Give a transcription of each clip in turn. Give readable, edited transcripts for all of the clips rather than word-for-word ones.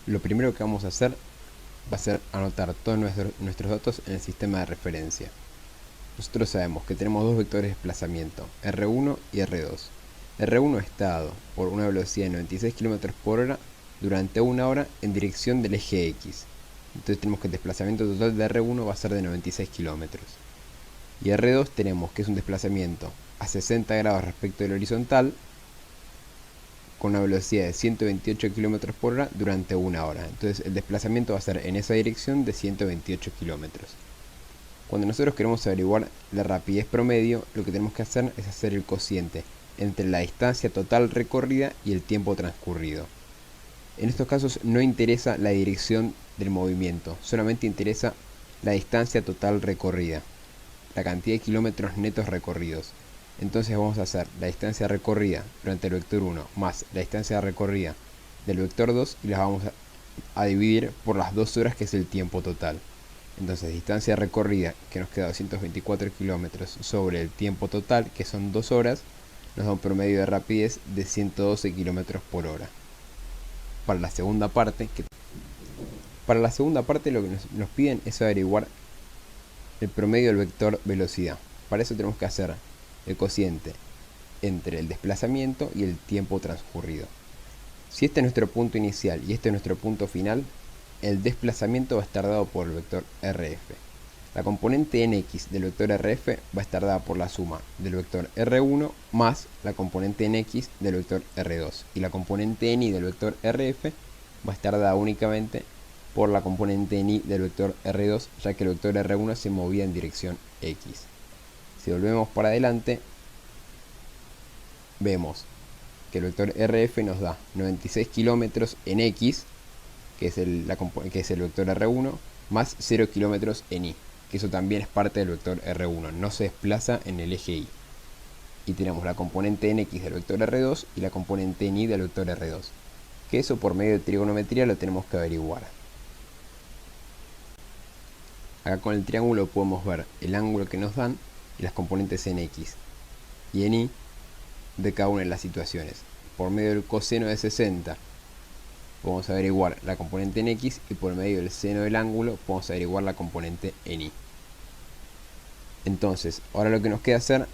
Lo primero que vamos a hacer va a ser anotar todos nuestros datos en el sistema de referencia. Nosotros sabemos que tenemos dos vectores de desplazamiento, R1 y R2. R1 está dado por una velocidad de 96 km por hora durante una hora en dirección del eje X. Entonces tenemos que el desplazamiento total de R1 va a ser de 96 km. Y R2 tenemos que es un desplazamiento a 60 grados respecto del horizontal con una velocidad de 128 km por hora durante una hora. Entonces el desplazamiento va a ser en esa dirección de 128 km. Cuando nosotros queremos averiguar la rapidez promedio, lo que tenemos que hacer es hacer el cociente entre la distancia total recorrida y el tiempo transcurrido. En estos casos no interesa la dirección del movimiento, solamente interesa la distancia total recorrida, la cantidad de kilómetros netos recorridos. Entonces vamos a hacer la distancia recorrida durante el vector 1 más la distancia recorrida del vector 2 y las vamos a dividir por las 2 horas, que es el tiempo total. Entonces distancia recorrida, que nos queda 224 kilómetros, sobre el tiempo total, que son 2 horas, nos da un promedio de rapidez de 112 kilómetros por hora. Para la segunda parte lo que nos piden es averiguar el promedio del vector velocidad. Para eso tenemos que hacer el cociente entre el desplazamiento y el tiempo transcurrido. Si este es nuestro punto inicial y este es nuestro punto final, el desplazamiento va a estar dado por el vector RF. La componente nx del vector RF va a estar dada por la suma del vector R1 más la componente nx del vector R2. Y la componente ni del vector RF va a estar dada únicamente por la componente ni del vector R2, ya que el vector R1 se movía en dirección X. Si volvemos para adelante, vemos que el vector RF nos da 96 kilómetros en X, que es el vector R1, más 0 kilómetros en Y, que eso también es parte del vector R1, no se desplaza en el eje Y. Y tenemos la componente nx del vector R2 y la componente en Y del vector R2, que eso por medio de trigonometría lo tenemos que averiguar. Acá con el triángulo podemos ver el ángulo que nos dan y las componentes en X y en Y de cada una de las situaciones. Por medio del coseno de 60 podemos averiguar la componente en X y por medio del seno del ángulo podemos averiguar la componente en Y. Entonces, ahora lo que nos queda hacer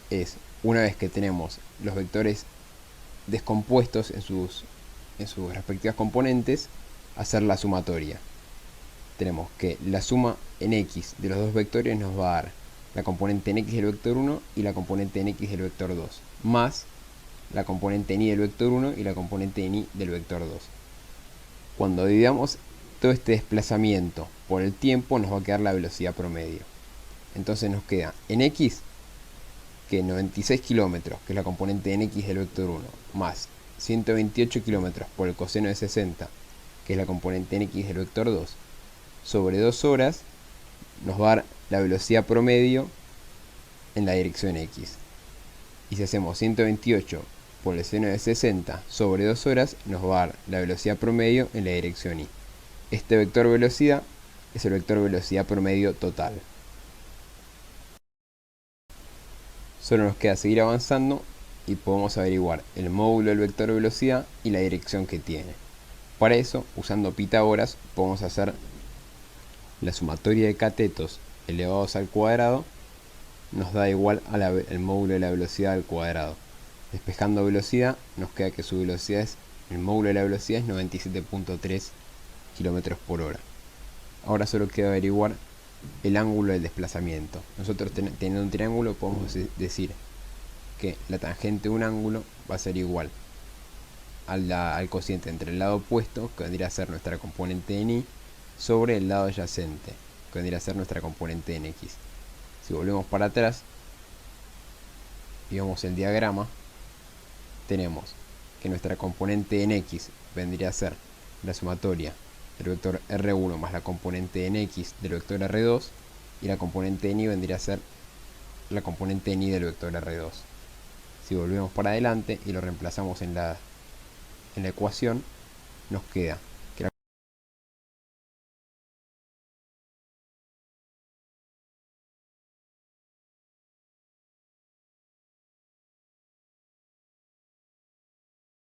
es, una vez que tenemos los vectores descompuestos en sus respectivas componentes, hacer la sumatoria. Tenemos que la suma en X de los dos vectores nos va a dar la componente en X del vector 1 y la componente en X del vector 2, más la componente en Y del vector 1 y la componente en Y del vector 2. Cuando dividamos todo este desplazamiento por el tiempo, nos va a quedar la velocidad promedio. Entonces nos queda en X, que 96 kilómetros, que es la componente en X del vector 1, más 128 kilómetros por el coseno de 60, que es la componente en X del vector 2, sobre 2 horas, nos va a dar la velocidad promedio en la dirección X. Y si hacemos 128 por el seno de 60 sobre 2 horas, nos va a dar la velocidad promedio en la dirección Y. Este vector velocidad es el vector velocidad promedio total. Solo nos queda seguir avanzando y podemos averiguar el módulo del vector velocidad y la dirección que tiene. Para eso, usando Pitágoras, podemos hacer la sumatoria de catetos elevados al cuadrado, nos da igual al módulo de la velocidad al cuadrado. Despejando velocidad, nos queda que su velocidad el módulo de la velocidad es 97.3 km por hora. Ahora solo queda averiguar el ángulo del desplazamiento. Nosotros teniendo un triángulo podemos decir que la tangente de un ángulo va a ser igual al cociente entre el lado opuesto, que vendría a ser nuestra componente en Y, sobre el lado adyacente, que vendría a ser nuestra componente en X. Si volvemos para atrás y vemos el diagrama, tenemos que nuestra componente en X vendría a ser la sumatoria del vector R1 más la componente en X del vector R2, y la componente en Y vendría a ser la componente en Y del vector R2. Si volvemos para adelante y lo reemplazamos en la ecuación, nos queda